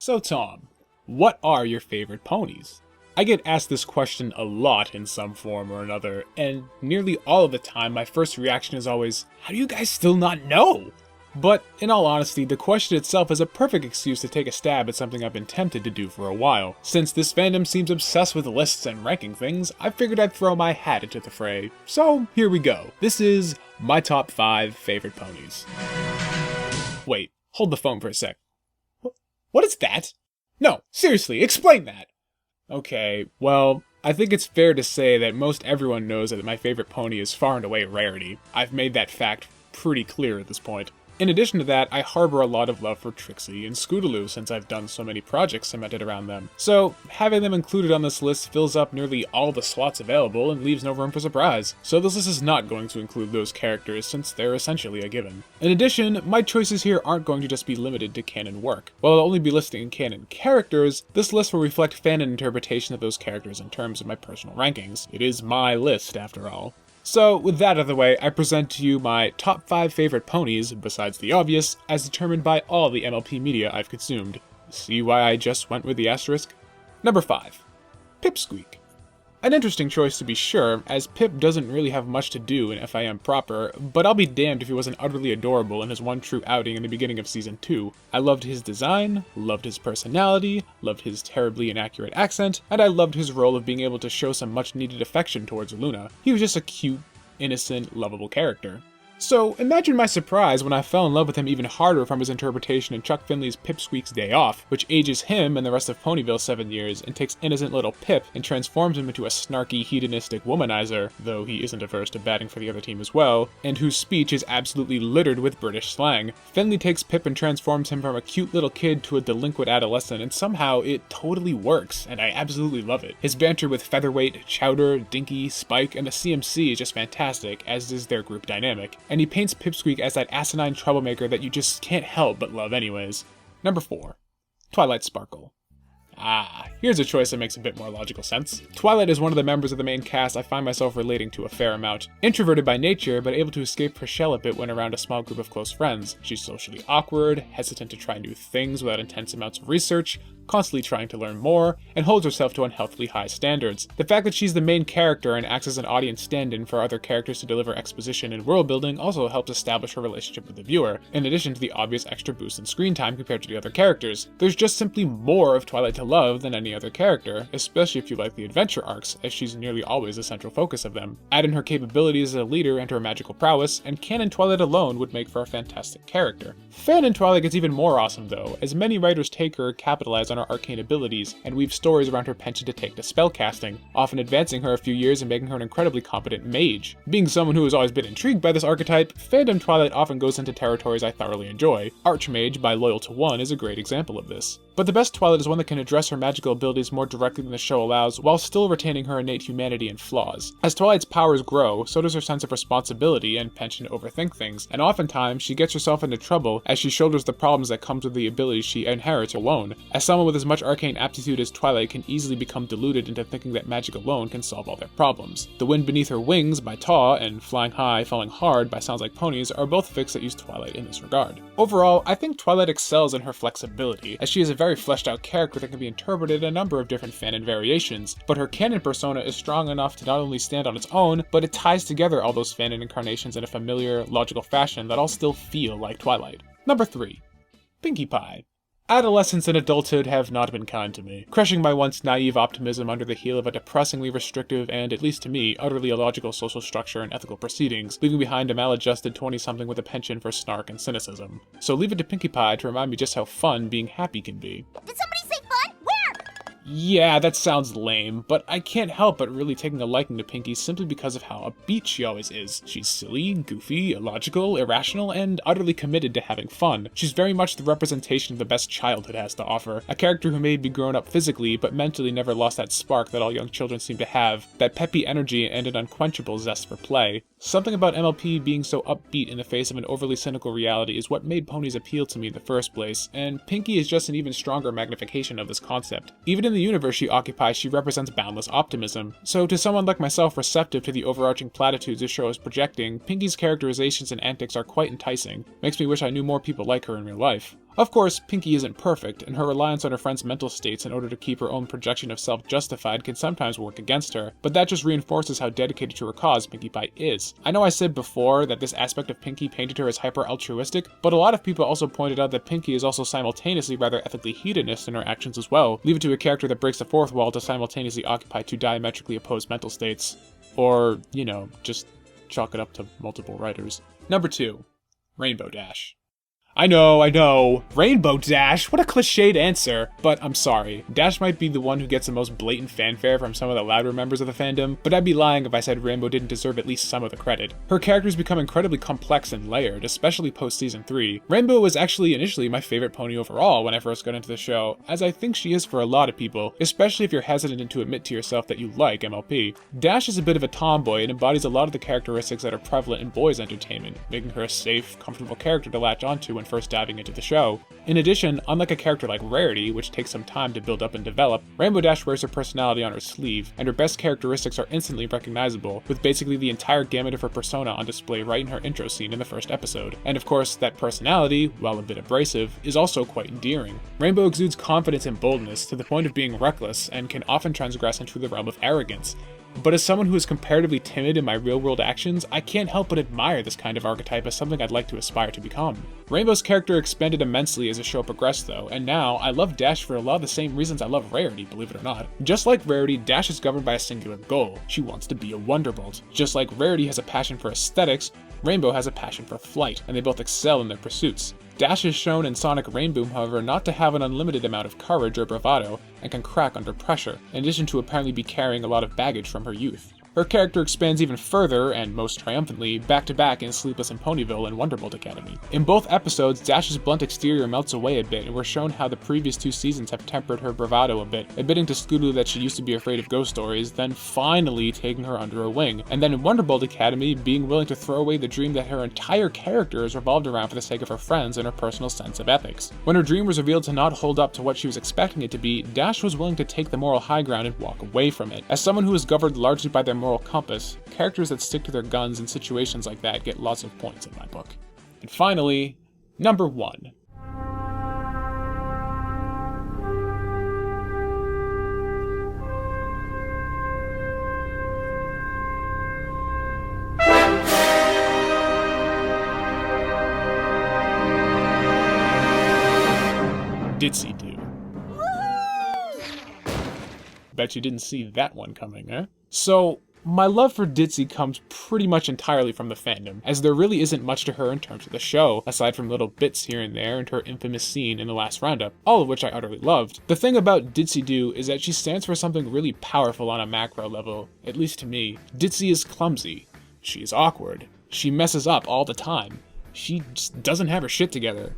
So Tom, what are your favorite ponies? I get asked this question a lot in some form or another, and nearly all of the time my first reaction is always, how do you guys still not know? But in all honesty, the question itself is a perfect excuse to take a stab at something I've been tempted to do for a while. Since this fandom seems obsessed with lists and ranking things, I figured I'd throw my hat into the fray. So here we go. This is my top 5 favorite ponies. Wait, hold the phone for a sec. What is that? No, seriously, explain that! Okay, well, I think it's fair to say that most everyone knows that my favorite pony is far and away Rarity. I've made that fact pretty clear at this point. In addition to that, I harbor a lot of love for Trixie and Scootaloo since I've done so many projects cemented around them. So, having them included on this list fills up nearly all the slots available and leaves no room for surprise. So this list is not going to include those characters since they're essentially a given. In addition, my choices here aren't going to just be limited to canon work. While I'll only be listing canon characters, this list will reflect fanon interpretation of those characters in terms of my personal rankings. It is my list, after all. So, with that out of the way, I present to you my top 5 favorite ponies, besides the obvious, as determined by all the MLP media I've consumed. See why I just went with the asterisk? Number 5. Pipsqueak. An interesting choice to be sure, as Pip doesn't really have much to do in FIM proper, but I'll be damned if he wasn't utterly adorable in his one true outing in the beginning of Season 2. I loved his design, loved his personality, loved his terribly inaccurate accent, and I loved his role of being able to show some much needed affection towards Luna. He was just a cute, innocent, lovable character. So, imagine my surprise when I fell in love with him even harder from his interpretation in Chuck Finley's Pipsqueak's Day Off, which ages him and the rest of Ponyville 7 years and takes innocent little Pip and transforms him into a snarky, hedonistic womanizer, though he isn't averse to batting for the other team as well, and whose speech is absolutely littered with British slang. Finley takes Pip and transforms him from a cute little kid to a delinquent adolescent, and somehow it totally works, and I absolutely love it. His banter with Featherweight, Chowder, Dinky, Spike, and the CMC is just fantastic, as is their group dynamic. And he paints Pipsqueak as that asinine troublemaker that you just can't help but love anyways. Number 4. Twilight Sparkle. Here's a choice that makes a bit more logical sense. Twilight is one of the members of the main cast I find myself relating to a fair amount. Introverted by nature, but able to escape her shell a bit when around a small group of close friends. She's socially awkward, hesitant to try new things without intense amounts of research, constantly trying to learn more, and holds herself to unhealthily high standards. The fact that she's the main character and acts as an audience stand-in for other characters to deliver exposition and world building also helps establish her relationship with the viewer, in addition to the obvious extra boost in screen time compared to the other characters. There's just simply more of Twilight to love than any other character, especially if you like the adventure arcs, as she's nearly always the central focus of them. Add in her capabilities as a leader and her magical prowess, and canon Twilight alone would make for a fantastic character. Fanon Twilight gets even more awesome though, as many writers take her, capitalize on her arcane abilities, and weave stories around her penchant to take to spellcasting, often advancing her a few years and making her an incredibly competent mage. Being someone who has always been intrigued by this archetype, fandom Twilight often goes into territories I thoroughly enjoy. Archmage by Loyal to One is a great example of this. But the best Twilight is one that can address her magical abilities more directly than the show allows, while still retaining her innate humanity and flaws. As Twilight's powers grow, so does her sense of responsibility and penchant to overthink things, and oftentimes she gets herself into trouble as she shoulders the problems that comes with the abilities she inherits alone. As someone with as much arcane aptitude as Twilight can easily become deluded into thinking that magic alone can solve all their problems. The Wind Beneath Her Wings by Taw and Flying High, Falling Hard by Sounds Like Ponies are both fics that use Twilight in this regard. Overall, I think Twilight excels in her flexibility, as she is a very fleshed out character that can be interpreted in a number of different fanon variations, but her canon persona is strong enough to not only stand on its own, but it ties together all those fanon incarnations in a familiar, logical fashion that all still feel like Twilight. Number 3. Pinkie Pie. Adolescence and adulthood have not been kind to me, crushing my once naive optimism under the heel of a depressingly restrictive and, at least to me, utterly illogical social structure and ethical proceedings, leaving behind a maladjusted 20-something with a penchant for snark and cynicism. So leave it to Pinkie Pie to remind me just how fun being happy can be. Did somebody say fun? Where? Yeah, that sounds lame, but I can't help but really taking a liking to Pinkie simply because of how upbeat she always is. She's silly, goofy, illogical, irrational, and utterly committed to having fun. She's very much the representation of the best childhood has to offer. A character who may be grown up physically, but mentally never lost that spark that all young children seem to have, that peppy energy and an unquenchable zest for play. Something about MLP being so upbeat in the face of an overly cynical reality is what made Ponies appeal to me in the first place, and Pinkie is just an even stronger magnification of this concept. Even in the universe she occupies, she represents boundless optimism. So to someone like myself receptive to the overarching platitudes this show is projecting, Pinkie's characterizations and antics are quite enticing. Makes me wish I knew more people like her in real life. Of course, Pinkie isn't perfect, and her reliance on her friend's mental states in order to keep her own projection of self justified can sometimes work against her, but that just reinforces how dedicated to her cause Pinkie Pie is. I know I said before that this aspect of Pinkie painted her as hyper-altruistic, but a lot of people also pointed out that Pinkie is also simultaneously rather ethically hedonist in her actions as well, leave it to a character that breaks the fourth wall to simultaneously occupy two diametrically opposed mental states. Or, you know, just chalk it up to multiple writers. Number 2. Rainbow Dash. I know, Rainbow Dash, what a cliched answer, but I'm sorry. Dash might be the one who gets the most blatant fanfare from some of the louder members of the fandom, but I'd be lying if I said Rainbow didn't deserve at least some of the credit. Her characters become incredibly complex and layered, especially post-season 3. Rainbow was actually initially my favorite pony overall when I first got into the show, as I think she is for a lot of people, especially if you're hesitant to admit to yourself that you like MLP. Dash is a bit of a tomboy and embodies a lot of the characteristics that are prevalent in boys' entertainment, making her a safe, comfortable character to latch onto when first diving into the show. In addition, unlike a character like Rarity, which takes some time to build up and develop, Rainbow Dash wears her personality on her sleeve, and her best characteristics are instantly recognizable, with basically the entire gamut of her persona on display right in her intro scene in the first episode. And of course, that personality, while a bit abrasive, is also quite endearing. Rainbow exudes confidence and boldness to the point of being reckless, and can often transgress into the realm of arrogance. But as someone who is comparatively timid in my real-world actions, I can't help but admire this kind of archetype as something I'd like to aspire to become. Rainbow's character expanded immensely as the show progressed though, and now I love Dash for a lot of the same reasons I love Rarity, believe it or not. Just like Rarity, Dash is governed by a singular goal. She wants to be a Wonderbolt. Just like Rarity has a passion for aesthetics, Rainbow has a passion for flight, and they both excel in their pursuits. Dash is shown in Sonic Rainboom, however, not to have an unlimited amount of courage or bravado, and can crack under pressure, in addition to apparently be carrying a lot of baggage from her youth. Her character expands even further, and most triumphantly, back-to-back in Sleepless in Ponyville and Wonderbolt Academy. In both episodes, Dash's blunt exterior melts away a bit, and we're shown how the previous 2 seasons have tempered her bravado a bit, admitting to Scootaloo that she used to be afraid of ghost stories, then finally taking her under her wing, and then in Wonderbolt Academy, being willing to throw away the dream that her entire character is revolved around for the sake of her friends and her personal sense of ethics. When her dream was revealed to not hold up to what she was expecting it to be, Dash was willing to take the moral high ground and walk away from it. As someone who is governed largely by their moral compass, characters that stick to their guns in situations like that get lots of points in my book. And finally, number 1. Ditzy Do. Bet you didn't see that one coming, eh? So, my love for Ditzy comes pretty much entirely from the fandom, as there really isn't much to her in terms of the show, aside from little bits here and there and her infamous scene in the last roundup, all of which I utterly loved. The thing about Ditzy Do is that she stands for something really powerful on a macro level, at least to me. Ditzy is clumsy. She is awkward. She messes up all the time. She just doesn't have her shit together.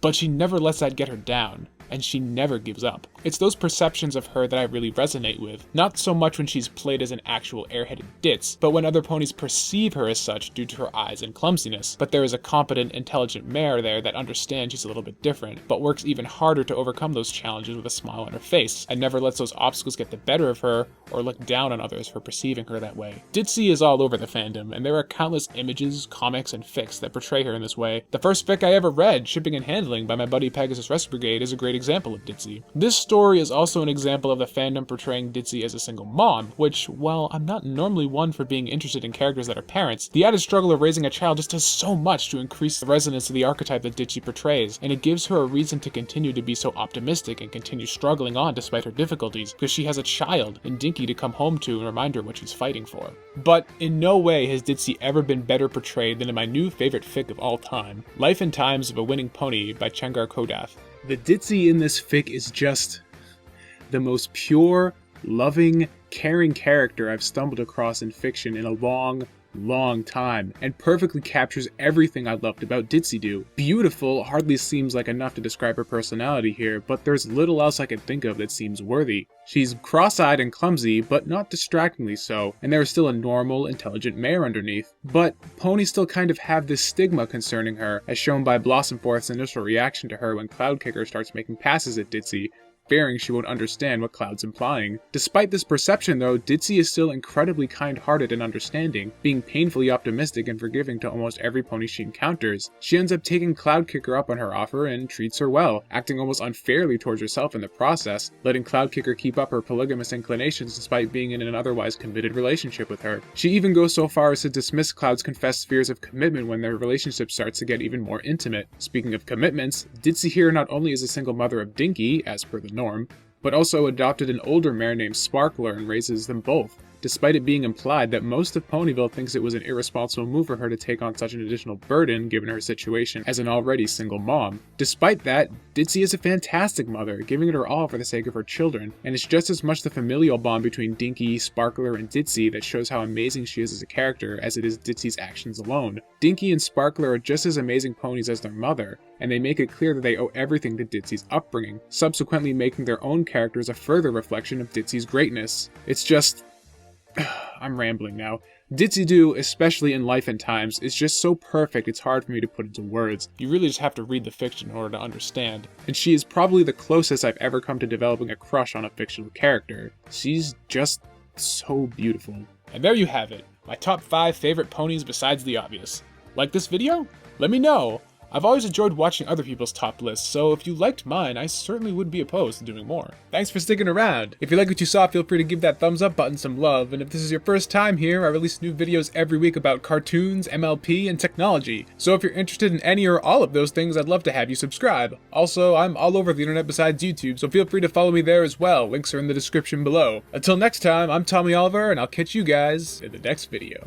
But she never lets that get her down, and she never gives up. It's those perceptions of her that I really resonate with, not so much when she's played as an actual airheaded ditz, but when other ponies perceive her as such due to her eyes and clumsiness. But there is a competent, intelligent mare there that understands she's a little bit different, but works even harder to overcome those challenges with a smile on her face, and never lets those obstacles get the better of her or look down on others for perceiving her that way. Ditzy is all over the fandom, and there are countless images, comics, and fics that portray her in this way. The first fic I ever read, Shipping and Handling by my buddy Pegasus Rescue Brigade, is a great example of Ditzy. This story is also an example of the fandom portraying Ditzy as a single mom, which, while I'm not normally one for being interested in characters that are parents, the added struggle of raising a child just does so much to increase the resonance of the archetype that Ditzy portrays, and it gives her a reason to continue to be so optimistic and continue struggling on despite her difficulties, because she has a child in Dinky to come home to and remind her what she's fighting for. But in no way has Ditzy ever been better portrayed than in my new favorite fic of all time, Life and Times of a Winning Pony by Chengar Kodath. The Ditzy in this fic is just the most pure, loving, caring character I've stumbled across in fiction in a long time, and perfectly captures everything I loved about Ditzy Do. Beautiful hardly seems like enough to describe her personality here, but there's little else I can think of that seems worthy. She's cross-eyed and clumsy, but not distractingly so, and there is still a normal, intelligent mare underneath. But ponies still kind of have this stigma concerning her, as shown by Blossomforth's initial reaction to her when Cloudkicker starts making passes at Ditzy, fearing she won't understand what Cloud's implying. Despite this perception though, Ditzy is still incredibly kind-hearted and understanding, being painfully optimistic and forgiving to almost every pony she encounters. She ends up taking Cloudkicker up on her offer and treats her well, acting almost unfairly towards herself in the process, letting Cloudkicker keep up her polygamous inclinations despite being in an otherwise committed relationship with her. She even goes so far as to dismiss Cloud's confessed fears of commitment when their relationship starts to get even more intimate. Speaking of commitments, Ditzy here not only is a single mother of Dinky, as per the norm, but also adopted an older mare named Sparkler and raises them both, despite it being implied that most of Ponyville thinks it was an irresponsible move for her to take on such an additional burden given her situation as an already single mom. Despite that, Ditzy is a fantastic mother, giving it her all for the sake of her children, and it's just as much the familial bond between Dinky, Sparkler, and Ditzy that shows how amazing she is as a character as it is Ditzy's actions alone. Dinky and Sparkler are just as amazing ponies as their mother, and they make it clear that they owe everything to Ditzy's upbringing, subsequently making their own characters a further reflection of Ditzy's greatness. It's just... I'm rambling now. Ditzy-Doo, especially in Life and Times, is just so perfect it's hard for me to put into words. You really just have to read the fiction in order to understand. And she is probably the closest I've ever come to developing a crush on a fictional character. She's just so beautiful. And there you have it, my top 5 favorite ponies besides the obvious. Like this video? Let me know! I've always enjoyed watching other people's top lists, so if you liked mine, I certainly wouldn't be opposed to doing more. Thanks for sticking around. If you like what you saw, feel free to give that thumbs up button some love, and if this is your first time here, I release new videos every week about cartoons, MLP, and technology. So if you're interested in any or all of those things, I'd love to have you subscribe. Also, I'm all over the internet besides YouTube, so feel free to follow me there as well. Links are in the description below. Until next time, I'm Tommy Oliver, and I'll catch you guys in the next video.